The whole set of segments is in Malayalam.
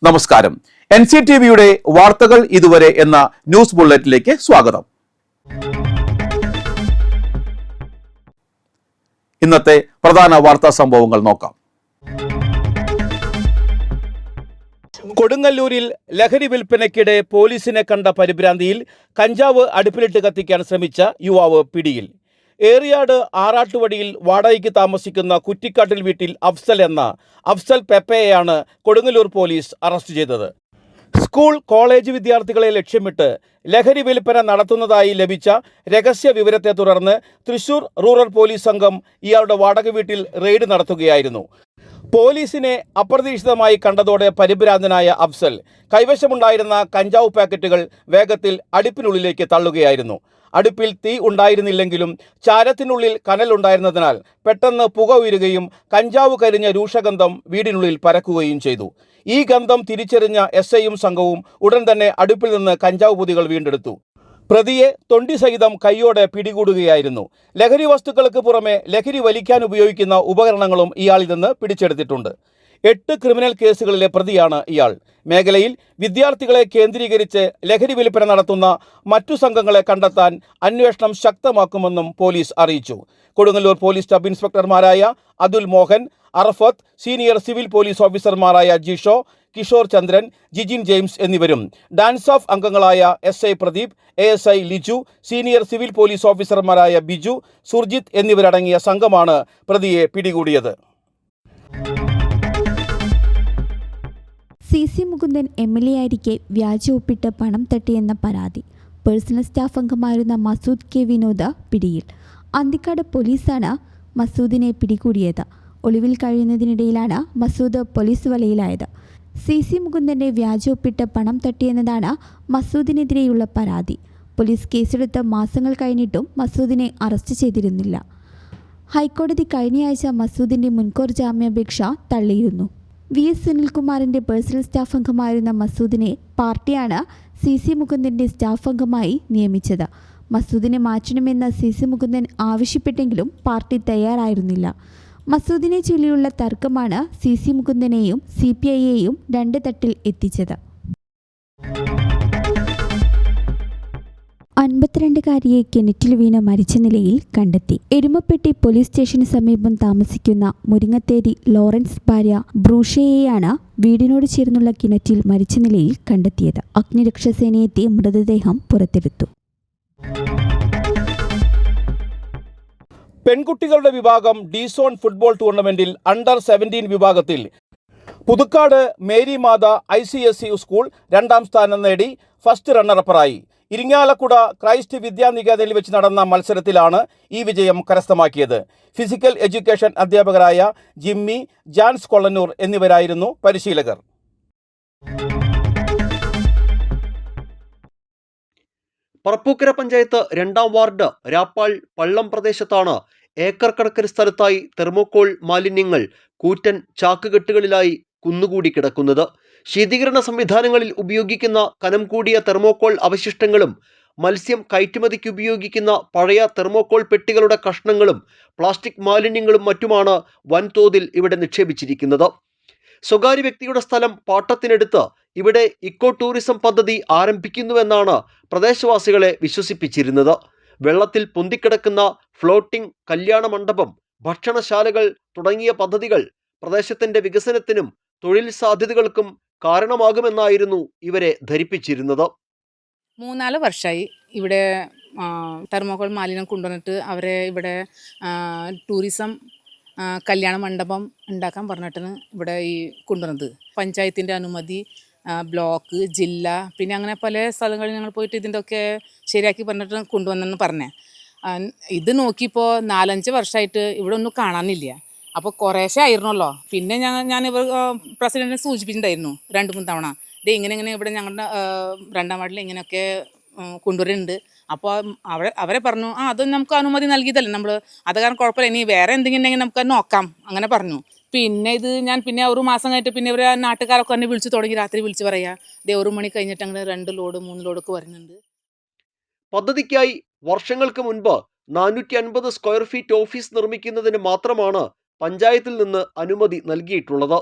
നമസ്കാരം. NCTVയുടെ വാർത്തകൾ ഇതുവരെ എന്ന ന്യൂസ് ബുള്ളറ്റിലേക്ക് സ്വാഗതം. ഇന്നത്തെ പ്രധാന വാർത്താ സംഭവങ്ങൾ നോക്കാം. കൊടുങ്ങല്ലൂരിൽ ലഹരി വിൽപ്പനയ്ക്കിടെ പോലീസിനെ കണ്ട പരിഭ്രാന്തിയിൽ കഞ്ചാവ് അടുപ്പിലിട്ട് കത്തിക്കാൻ ശ്രമിച്ച യുവാവ് പിടിയിൽ. ഏറിയാട് ആറാട്ടുവടിയിൽ വാടകയ്ക്ക് താമസിക്കുന്ന കുറ്റിക്കാട്ടിൽ വീട്ടിൽ അഫ്സൽ പെപ്പയെയാണ് കൊടുങ്ങല്ലൂർ പോലീസ് അറസ്റ്റ് ചെയ്തത്. സ്കൂൾ കോളേജ് വിദ്യാർത്ഥികളെ ലക്ഷ്യമിട്ട് ലഹരി വിൽപ്പന നടത്തുന്നതായി ലഭിച്ച രഹസ്യ വിവരത്തെ തുടർന്ന് തൃശൂർ റൂറൽ പോലീസ് സംഘം ഇയാളുടെ വാടക വീട്ടിൽ റെയ്ഡ് നടത്തുകയായിരുന്നു. പോലീസിനെ അപ്രതീക്ഷിതമായി കണ്ടതോടെ പരിഭ്രാന്തനായ അഫ്സൽ കൈവശമുണ്ടായിരുന്ന കഞ്ചാവ് പാക്കറ്റുകൾ വേഗത്തിൽ അടുപ്പിനുള്ളിലേക്ക് തള്ളുകയായിരുന്നു. അടുപ്പിൽ തീ ഉണ്ടായിരുന്നില്ലെങ്കിലും ചാരത്തിനുള്ളിൽ കനലുണ്ടായിരുന്നതിനാൽ പെട്ടെന്ന് പുക ഉയരുകയും കഞ്ചാവ് കരിഞ്ഞ രൂക്ഷഗന്ധം വീടിനുള്ളിൽ പരക്കുകയും ചെയ്തു. ഈ ഗന്ധം തിരിച്ചറിഞ്ഞ SIയും സംഘവും ഉടൻ തന്നെ അടുപ്പിൽ നിന്ന് കഞ്ചാവ് പൊതികൾ വീണ്ടെടുത്തു. പ്രതിയെ തൊണ്ടി സഹിതം കൈയോടെ പിടികൂടുകയായിരുന്നു. ലഹരി വസ്തുക്കൾക്ക് പുറമെ ലഹരി വലിക്കാൻ ഉപയോഗിക്കുന്ന ഉപകരണങ്ങളും ഇയാളിൽ നിന്ന് പിടിച്ചെടുത്തിട്ടുണ്ട്. 8 ക്രിമിനൽ കേസുകളിലെ പ്രതിയാണ് ഇയാൾ. മേഖലയിൽ വിദ്യാർത്ഥികളെ കേന്ദ്രീകരിച്ച് ലഹരി വിൽപ്പന നടത്തുന്ന മറ്റു സംഘങ്ങളെ കണ്ടെത്താൻ അന്വേഷണം ശക്തമാക്കുമെന്നും പോലീസ് അറിയിച്ചു. കൊടുങ്ങല്ലൂർ പോലീസ് സബ് ഇൻസ്പെക്ടർമാരായ Athul Mohan, Arafath, senior civil police ഓഫീസർമാരായ ജിഷോ, കിഷോർ ചന്ദ്രൻ, ജിജിൻ ജെയിംസ് എന്നിവരും ഡാൻസ് ഓഫ് അംഗങ്ങളായ SI Pradeep, ASI Liju, senior civil police ഓഫീസർമാരായ ബിജു, സുർജിത്ത് എന്നിവരടങ്ങിയ സംഘമാണ് പ്രതിയെ പിടികൂടിയത്. CC മുകുന്ദൻ MLA ആയിരിക്കെ വ്യാജ ഒപ്പിട്ട് പണം തട്ടിയെന്ന പരാതി. പേഴ്സണൽ സ്റ്റാഫ് അംഗമായിരുന്ന മസൂദ് K വിനോദ് പിടിയിൽ. അന്തിക്കാട് പോലീസാണ് മസൂദിനെ പിടികൂടിയത്. ഒളിവിൽ കഴിയുന്നതിനിടയിലാണ് മസൂദ് പോലീസ് വലയിലായത്. CC മുകുന്ദൻ്റെ വ്യാജ ഒപ്പിട്ട് പണം തട്ടിയെന്നതാണ് മസൂദിനെതിരെയുള്ള പരാതി. പോലീസ് കേസെടുത്ത് മാസങ്ങൾ കഴിഞ്ഞിട്ടും മസൂദിനെ അറസ്റ്റ് ചെയ്തിരുന്നില്ല. ഹൈക്കോടതി കഴിഞ്ഞയാഴ്ച മസൂദിൻ്റെ മുൻകൂർ ജാമ്യാപേക്ഷ തള്ളിയിരുന്നു. VS സുനിൽകുമാറിൻ്റെ പേഴ്സണൽ സ്റ്റാഫ് അംഗമായിരുന്ന മസൂദിനെ പാർട്ടിയാണ് CC മുകുന്ദൻ്റെ സ്റ്റാഫ് അംഗമായി നിയമിച്ചത്. മസൂദിനെ മാറ്റണമെന്ന് CC മുകുന്ദൻ ആവശ്യപ്പെട്ടെങ്കിലും പാർട്ടി തയ്യാറായിരുന്നില്ല. മസൂദിനെ ചൊല്ലിയുള്ള തർക്കമാണ് CC മുകുന്ദനെയും CPIയെയും 2 തട്ടിൽ എത്തിച്ചത്. 52-കാരിയെ കിണറ്റിൽ വീണ് മരിച്ച നിലയിൽ കണ്ടെത്തി. എരുമപ്പെട്ടി പോലീസ് സ്റ്റേഷന് സമീപം താമസിക്കുന്ന മുരിങ്ങത്തേരി ലോറൻസ് ഭാര്യ ബ്രൂഷയെയാണ് വീടിനോട് ചേർന്നുള്ള കിണറ്റിൽ മരിച്ച നിലയിൽ കണ്ടെത്തിയത്. അഗ്നിരക്ഷാസേനയെത്തി മൃതദേഹം പുറത്തെടുത്തു. പെൺകുട്ടികളുടെ വിഭാഗം D-സോൺ ഫുട്ബോൾ ടൂർണമെന്റിൽ അണ്ടർ-17 വിഭാഗത്തിൽ പുതുക്കാട് മേരി മാത ICSE സ്കൂൾ 2ാം സ്ഥാനം നേടി ഫസ്റ്റ് റണ്ണറപ്പറായി. ഇരിങ്ങാലക്കുട ക്രൈസ്റ്റ് വിദ്യാനികേതനിൽ വെച്ച് നടന്ന മത്സരത്തിലാണ് ഈ വിജയം കരസ്ഥമാക്കിയത്. ഫിസിക്കൽ എഡ്യൂക്കേഷൻ അധ്യാപകരായ ജിമ്മി, ജാൻസ് കൊള്ളന്നൂർ എന്നിവരായിരുന്നു പരിശീലകർ. പറപ്പൂക്കര പഞ്ചായത്ത് 2ാം വാർഡ് രാപ്പാൾ പള്ളം പ്രദേശത്താണ് ഏക്കർ കണക്കിന് സ്ഥലത്തായി തെർമോകോൾ മാലിന്യങ്ങൾ കൂറ്റൻ ചാക്കുകെട്ടുകളിലായി കുന്നുകൂടി കിടക്കുന്നത്. ശീതീകരണ സംവിധാനങ്ങളിൽ ഉപയോഗിക്കുന്ന കനം കൂടിയ തെർമോകോൾ അവശിഷ്ടങ്ങളും മത്സ്യം കയറ്റുമതിക്ക് ഉപയോഗിക്കുന്ന പഴയ തെർമോകോൾ പെട്ടികളുടെ കഷ്ണങ്ങളും പ്ലാസ്റ്റിക് മാലിന്യങ്ങളും മറ്റുമാണ് വൻതോതിൽ ഇവിടെ നിക്ഷേപിച്ചിരിക്കുന്നത്. സ്വകാര്യ വ്യക്തിയുടെ സ്ഥലം പാട്ടത്തിനെടുത്ത് ഇവിടെ ഇക്കോ ടൂറിസം പദ്ധതി ആരംഭിക്കുന്നുവെന്നാണ് പ്രദേശവാസികളെ വിശ്വസിപ്പിച്ചിരുന്നത്. വെള്ളത്തിൽ പൊന്തിക്കിടക്കുന്ന ഫ്ലോട്ടിംഗ് കല്യാണ മണ്ഡപം, ഭക്ഷണശാലകൾ തുടങ്ങിയ പദ്ധതികൾ പ്രദേശത്തിന്റെ വികസനത്തിനും തൊഴിൽ സാധ്യതകൾക്കും കാരണമാകുമെന്നായിരുന്നു ഇവരെ ധരിപ്പിച്ചിരുന്നത്. 3-4 വർഷമായി ഇവിടെ തെർമോകോൾ മാലിന്യം കൊണ്ടുവന്നിട്ട് അവരെ ഇവിടെ ടൂറിസം കല്യാണ മണ്ഡപം ഉണ്ടാക്കാൻ പറഞ്ഞിട്ടാണ് ഇവിടെ ഈ കൊണ്ടുവന്നത്. പഞ്ചായത്തിൻ്റെ അനുമതി, ബ്ലോക്ക്, ജില്ല, പിന്നെ അങ്ങനെ പല സ്ഥലങ്ങളിൽ ഞങ്ങൾ പോയിട്ട് ഇതിൻ്റെ ഒക്കെ ശരിയാക്കി പറഞ്ഞിട്ട് കൊണ്ടുവന്നെന്ന് പറഞ്ഞേ. ഇത് നോക്കിയപ്പോൾ 4-5 വർഷമായിട്ട് ഇവിടെ ഒന്നും കാണാനില്ല. അപ്പോൾ കുറേശ്ശെ ആയിരുന്നല്ലോ. പിന്നെ ഞാൻ ഇവർ പ്രസിഡന്റിനെ സൂചിപ്പിച്ചിട്ടുണ്ടായിരുന്നു 2-3 തവണ. ഇങ്ങനെ ഇവിടെ ഞങ്ങളുടെ 2ാം വാർഡിൽ ഇങ്ങനെയൊക്കെ കൊണ്ടുവരുന്നുണ്ട്. അപ്പോൾ അവരെ പറഞ്ഞു, അതൊന്നും നമുക്ക് അനുമതി നൽകിയതല്ലേ നമ്മൾ, അത് കാരണം കുഴപ്പമില്ല, ഇനി വേറെ എന്തെങ്കിലും ഉണ്ടെങ്കിൽ നമുക്ക് നോക്കാം അങ്ങനെ പറഞ്ഞു. പിന്നെ ഞാൻ 1 മാസം കഴിഞ്ഞിട്ട് പിന്നെ ഇവർ നാട്ടുകാരൊക്കെ തന്നെ വിളിച്ചു തുടങ്ങി. രാത്രി വിളിച്ച് പറയാ 1 മണി കഴിഞ്ഞിട്ട് അങ്ങനെ 2 ലോഡ് 3 ലോഡൊക്കെ വരുന്നുണ്ട്. പദ്ധതിക്കായി വർഷങ്ങൾക്ക് മുൻപ് 450 സ്ക്വയർ ഫീറ്റ് ഓഫീസ് നിർമ്മിക്കുന്നതിന് മാത്രമാണ് പഞ്ചായത്തിൽ നിന്ന് അനുമതി നൽകിയിട്ടുള്ളത്.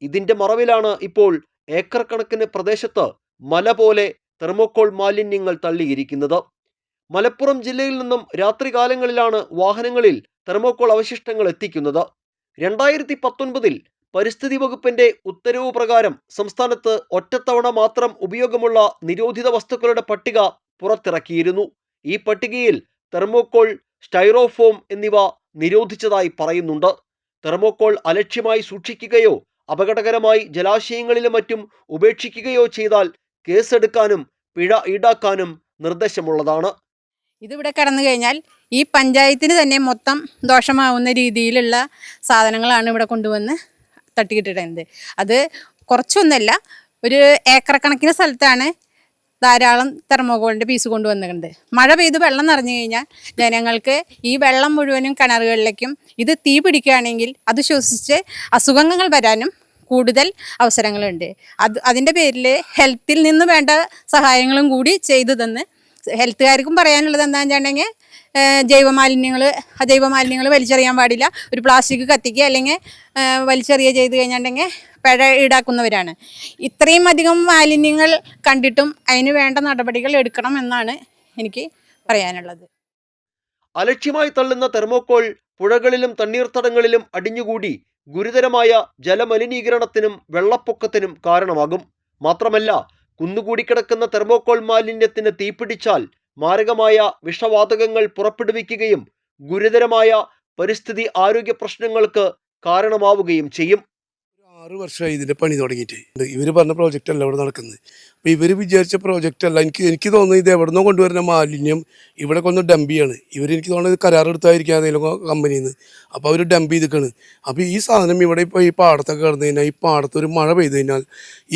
ഇതിന്റെ മറവിലാണ് ഇപ്പോൾ ഏക്കർ കണക്കിന് പ്രദേശത്ത് മല പോലെ തെർമോകോൾ മാലിന്യങ്ങൾ തള്ളിയിരിക്കുന്നത്. മലപ്പുറം ജില്ലയിൽ നിന്നും രാത്രികാലങ്ങളിലാണ് വാഹനങ്ങളിൽ തെർമോകോൾ അവശിഷ്ടങ്ങൾ എത്തിക്കുന്നത്. 2019 പരിസ്ഥിതി വകുപ്പിന്റെ ഉത്തരവ് പ്രകാരം സംസ്ഥാനത്ത് ഒറ്റത്തവണ മാത്രം ഉപയോഗമുള്ള നിരോധിത വസ്തുക്കളുടെ പട്ടിക പുറത്തിറക്കിയിരുന്നു. ഈ പട്ടികയിൽ തെർമോകോൾ, സ്റ്റൈറോഫോം എന്നിവ നിരോധിച്ചതായി പറയുന്നുണ്ട്. തെർമോകോൾ അലക്ഷ്യമായി സൂക്ഷിക്കുകയോ അപകടകരമായി ജലാശയങ്ങളിലും മറ്റും ഉപേക്ഷിക്കുകയോ ചെയ്താൽ കേസെടുക്കാനും പിഴ ഈടാക്കാനും നിർദ്ദേശമുള്ളതാണ്. ഇതിവിടെ കടന്നു കഴിഞ്ഞാൽ ഈ പഞ്ചായത്തിന് തന്നെ മൊത്തം ദോഷമാവുന്ന രീതിയിലുള്ള സാധനങ്ങളാണ് ഇവിടെ കൊണ്ടുവന്ന് തട്ടിക്കിട്ടിട്ടുണ്ട്. അത് കുറച്ചൊന്നുമല്ല, ഒരു ഏക്കർ കണക്കിന് സ്ഥലത്താണ് ധാരാളം തെർമോകോളിൻ്റെ പീസ് കൊണ്ടുവന്നിട്ടുണ്ട്. മഴ പെയ്ത് വെള്ളം നിറഞ്ഞു കഴിഞ്ഞാൽ ജനങ്ങൾക്ക് ഈ വെള്ളം മുഴുവനും കിണറുകളിലേക്കും ഇത് തീ പിടിക്കുകയാണെങ്കിൽ അത് ശ്വസിച്ച് അസുഖങ്ങൾ വരാനും കൂടുതൽ അവസരങ്ങളുണ്ട്. അതിൻ്റെ പേരിൽ ഹെൽത്തിൽ നിന്ന് വേണ്ട സഹായങ്ങളും കൂടി ചെയ്തു തന്ന് ഹെൽത്തുകാർക്കും പറയാനുള്ളത് എന്താണെന്ന് വെച്ചിട്ടുണ്ടെങ്കിൽ അജൈവമാലിന്യങ്ങൾ വലിച്ചെറിയാൻ പാടില്ല. ഒരു പ്ലാസ്റ്റിക് കത്തിക്കുക അല്ലെങ്കിൽ വലിച്ചെറിയുക ചെയ്ത് കഴിഞ്ഞിട്ടുണ്ടെങ്കിൽ പിഴ ഈടാക്കുന്നവരാണ്. ഇത്രയും അധികം മാലിന്യങ്ങൾ കണ്ടിട്ടും അതിന് വേണ്ട നടപടികൾ എടുക്കണം എന്നാണ് എനിക്ക് പറയാനുള്ളത്. അലക്ഷ്യമായി തള്ളുന്ന തെർമോകോൾ പുഴകളിലും തണ്ണീർത്തടങ്ങളിലും അടിഞ്ഞുകൂടി ഗുരുതരമായ ജലമലിനീകരണത്തിനും വെള്ളപ്പൊക്കത്തിനും കാരണമാകും. മാത്രമല്ല, കുന്നുകൂടിക്കിടക്കുന്ന തെർമോകോൾ മാലിന്യത്തിന് തീപിടിച്ചാൽ മാരകമായ വിഷവാതകങ്ങൾ പുറപ്പെടുവിക്കുകയും ഗുരുതരമായ പരിസ്ഥിതി ആരോഗ്യ പ്രശ്നങ്ങൾക്ക് കാരണമാവുകയും ചെയ്യും. 6 വർഷമായി ഇതിൻ്റെ പണി തുടങ്ങിയിട്ട്. ഇവർ പറഞ്ഞ പ്രോജക്റ്റ് അല്ല ഇവിടെ നടക്കുന്നത്. അപ്പോൾ ഇവർ വിചാരിച്ച പ്രോജക്റ്റ് അല്ല. എനിക്ക് തോന്നുന്നത് ഇത് എവിടെ നിന്നോ കൊണ്ടുവരുന്ന മാലിന്യം ഇവിടെ കൊണ്ട് ഡംപ് ചെയ്യാണ്. എനിക്ക് തോന്നുന്നത് കരാറെടുത്തായിരിക്കും ഏതെങ്കിലും കമ്പനിയിൽ നിന്ന്. അപ്പോൾ അവർ ഡംപ് ചെയ്തിരിക്കുകയാണ്. അപ്പോൾ ഈ സാധനം ഇവിടെ ഇപ്പോൾ ഈ പാടത്തൊക്കെ കിടന്നു കഴിഞ്ഞാൽ, ഈ പാടത്ത് ഒരു മഴ പെയ്തു കഴിഞ്ഞാൽ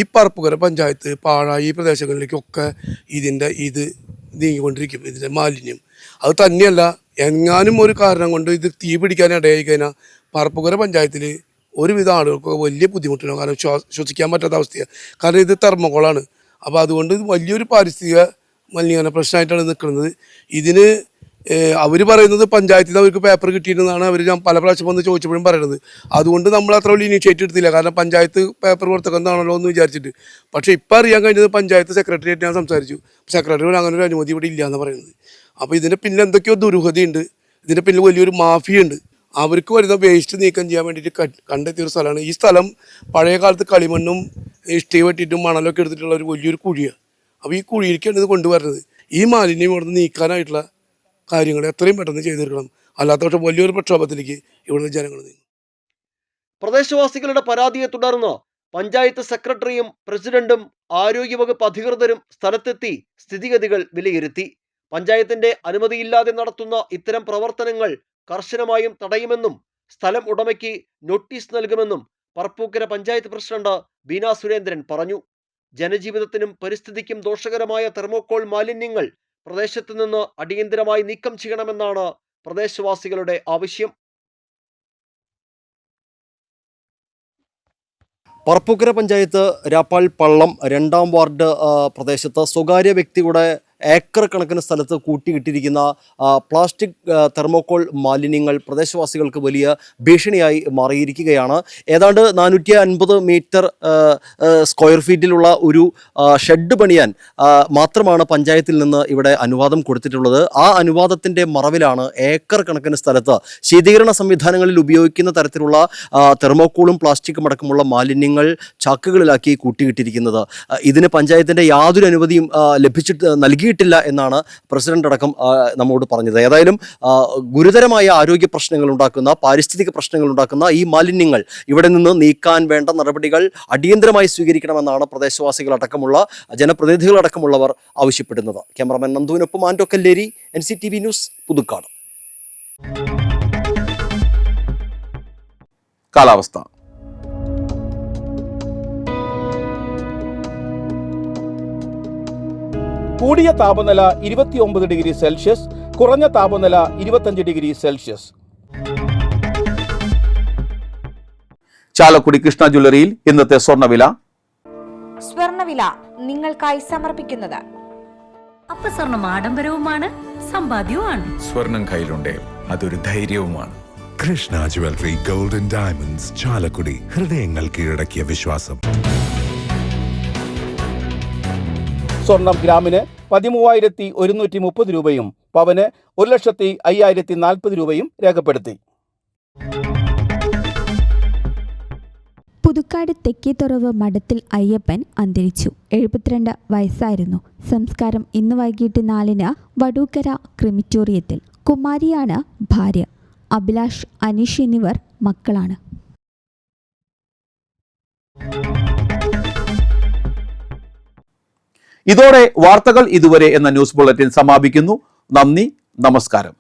ഈ പറപ്പുകര പഞ്ചായത്ത്, പാഴായി ഈ പ്രദേശങ്ങളിലേക്കൊക്കെ ഇത് നീങ്ങിക്കൊണ്ടിരിക്കും, ഇതിൻ്റെ മാലിന്യം. അത് തന്നെയല്ല, എങ്ങാനും ഒരു കാരണം കൊണ്ട് ഇത് തീ പിടിക്കാൻ ഇടയായി കഴിഞ്ഞാൽ പറപ്പുകര പഞ്ചായത്തിൽ ഒരുവിധ ആളുകൾക്ക് വലിയ ബുദ്ധിമുട്ടുണ്ടാകും. കാരണം ശ്വസിക്കാൻ പറ്റാത്ത അവസ്ഥയാണ്. കാരണം ഇത് തെർമോകോളാണ്. അപ്പോൾ അതുകൊണ്ട് ഇത് വലിയൊരു പാരിസ്ഥിതിക മലിനീകരണ പ്രശ്നമായിട്ടാണ് നിൽക്കുന്നത്. ഇതിന് അവർ പറയുന്നത് പഞ്ചായത്തിൽ നിന്ന് അവർക്ക് പേപ്പർ കിട്ടിയിരുന്നതാണ് ഞാൻ പല പ്രാവശ്യം വന്ന് ചോദിച്ചപ്പോഴും പറയുന്നത്. അതുകൊണ്ട് നമ്മൾ അത്ര വലിയ ഇനിഷ്യേറ്റീവ് എടുത്തില്ല. കാരണം പഞ്ചായത്ത് പേപ്പർ കൊടുത്തക്കുന്നതാണല്ലോ എന്ന് വിചാരിച്ചിട്ട്. പക്ഷേ ഇപ്പം അറിയാൻ കഴിഞ്ഞത് പഞ്ചായത്ത് സെക്രട്ടറിയായിട്ട് ഞാൻ സംസാരിച്ചു. സെക്രട്ടറി അങ്ങനെ ഒരു അനുമതി ഇവിടെ ഇല്ല എന്ന് പറയുന്നത്. അപ്പോൾ ഇതിൻ്റെ പിന്നിൽ എന്തൊക്കെയോ ദുരൂഹതയുണ്ട്. ഇതിൻ്റെ പിന്നിൽ വലിയൊരു മാഫിയുണ്ട്. അവർക്ക് വരുന്ന വേസ്റ്റ് നീക്കം ചെയ്യാൻ വേണ്ടിയിട്ട് കണ്ടെത്തിയൊരു സ്ഥലമാണ് ഈ സ്ഥലം. പഴയ കാലത്ത് കളിമണ്ണും ഇഷ്ടി വെട്ടിയിട്ടും മണലൊക്കെ എടുത്തിട്ടുള്ള ഒരു വലിയൊരു കുഴിയാണ്. അപ്പോൾ ഈ കുഴിയിലേക്കാണ് ഇത് കൊണ്ടുവരുന്നത്. ഈ മാലിന്യം ഇവിടുന്ന് നീക്കാനായിട്ടുള്ള കാര്യങ്ങൾ എത്രയും പെട്ടെന്ന് ചെയ്തെടുക്കണം. അല്ലാത്ത പക്ഷേ വലിയൊരു പ്രക്ഷോഭത്തിലേക്ക് ഇവിടുന്ന് ജനങ്ങൾ നീങ്ങും. പ്രദേശവാസികളുടെ പരാതിയെ തുടർന്ന് പഞ്ചായത്ത് സെക്രട്ടറിയും പ്രസിഡന്റും ആരോഗ്യവകുപ്പ് അധികൃതരും സ്ഥലത്തെത്തി സ്ഥിതിഗതികൾ വിലയിരുത്തി. പഞ്ചായത്തിന്റെ അനുമതിയില്ലാതെ നടത്തുന്ന ഇത്തരം പ്രവർത്തനങ്ങൾ കർശനമായും തടയുമെന്നും സ്ഥലം ഉടമയ്ക്ക് നോട്ടീസ് നൽകുമെന്നും പറപ്പൂക്കര പഞ്ചായത്ത് പ്രസിഡന്റ് ബീന സുരേന്ദ്രൻ പറഞ്ഞു. ജനജീവിതത്തിനും പരിസ്ഥിതിക്കും ദോഷകരമായ തെർമോകോൾ മാലിന്യങ്ങൾ പ്രദേശത്ത് നിന്ന് അടിയന്തരമായി നീക്കം ചെയ്യണമെന്നാണ് പ്രദേശവാസികളുടെ ആവശ്യം. പറപ്പൂക്കര പഞ്ചായത്ത് രാപ്പാൾ പള്ളം 2-ാം വാർഡ് പ്രദേശത്ത് സ്വകാര്യ വ്യക്തിയുടെ ഏക്കർ കണക്കിന് സ്ഥലത്ത് കൂട്ടിയിട്ടിരിക്കുന്ന പ്ലാസ്റ്റിക് തെർമോകോൾ മാലിന്യങ്ങൾ പ്രദേശവാസികൾക്ക് വലിയ ഭീഷണിയായി മാറിയിരിക്കുകയാണ്. ഏതാണ്ട് 450 മീറ്റർ സ്ക്വയർ ഫീറ്റിലുള്ള ഒരു ഷെഡ് പണിയാൻ മാത്രമാണ് പഞ്ചായത്തിൽ നിന്ന് ഇവിടെ അനുവാദം കൊടുത്തിട്ടുള്ളത്. ആ അനുവാദത്തിൻ്റെ മറവിലാണ് ഏക്കർ കണക്കിന് സ്ഥലത്ത് ശീതീകരണ സംവിധാനങ്ങളിൽ ഉപയോഗിക്കുന്ന തരത്തിലുള്ള തെർമോകോളും പ്ലാസ്റ്റിക്കും അടക്കമുള്ള മാലിന്യങ്ങൾ ചാക്കുകളിലാക്കി കൂട്ടിയിട്ടിരിക്കുന്നത്. ഇതിന് പഞ്ചായത്തിൻ്റെ യാതൊരു അനുമതിയും നൽകിയിട്ടില്ല എന്നാണ് പ്രസിഡന്റ് അടക്കം നമ്മോട് പറഞ്ഞത്. ഏതായാലും ഗുരുതരമായ ആരോഗ്യ പ്രശ്നങ്ങൾ ഉണ്ടാക്കുന്ന, പാരിസ്ഥിതിക പ്രശ്നങ്ങൾ ഉണ്ടാക്കുന്ന ഈ മാലിന്യങ്ങൾ ഇവിടെ നിന്ന് നീക്കാൻ വേണ്ട നടപടികൾ അടിയന്തരമായി സ്വീകരിക്കണമെന്നാണ് പ്രദേശവാസികളടക്കമുള്ള ജനപ്രതിനിധികളടക്കമുള്ളവർ ആവശ്യപ്പെടുന്നത്. ക്യാമറമാൻ നന്ദുവിനൊപ്പം ആൻഡോ കല്ലേരി, NCTV ന്യൂസ്, പുതുക്കാട്. കാലാവസ്ഥ. കൂടിയ താപനില 29 ഡിഗ്രി സെൽഷ്യസ്, കുറഞ്ഞ താപനില 25 ഡിഗ്രി സെൽഷ്യസ്. ചാലക്കുടി കൃഷ്ണ ജ്വല്ലറിയിൽ ഇന്നത്തെ സ്വർണ്ണവില നിങ്ങൾക്കായി സമർപ്പിക്കുന്നത് അപ്പസ്വർണം ആഡംബരവുമാണ്, സമ്പാദ്യവുമാണ്. സ്വർണം കയ്യിലുണ്ടേ അതൊരു ധൈര്യവുമാണ്. Krishna jewellery, golden diamonds, Chalakudy. ഹൃദയങ്ങൾ കീഴടക്കിയ വിശ്വാസം. സ്വർണം ഗ്രാമിന് 13,130 രൂപയും പവന് 1,05,040 രൂപയും രേഖപ്പെടുത്തി. പുതുക്കാട് തെക്കേത്തുറവ് മഠത്തിൽ അയ്യപ്പൻ അന്തരിച്ചു. 72 വയസ്സായിരുന്നു. സംസ്കാരം ഇന്ന് വൈകിട്ട് 4-ന് വടൂക്കര ക്രിമിറ്റോറിയത്തിൽ. കുമാരിയാണ് ഭാര്യ. അഭിലാഷ്, അനീഷ് എന്നിവർ മക്കളാണ്. ഇതോടെ വാർത്തകൾ ഇതുവരെ എന്ന ന്യൂസ് ബുള്ളറ്റിൻ സമാപിക്കുന്നു. നന്ദി, നമസ്കാരം.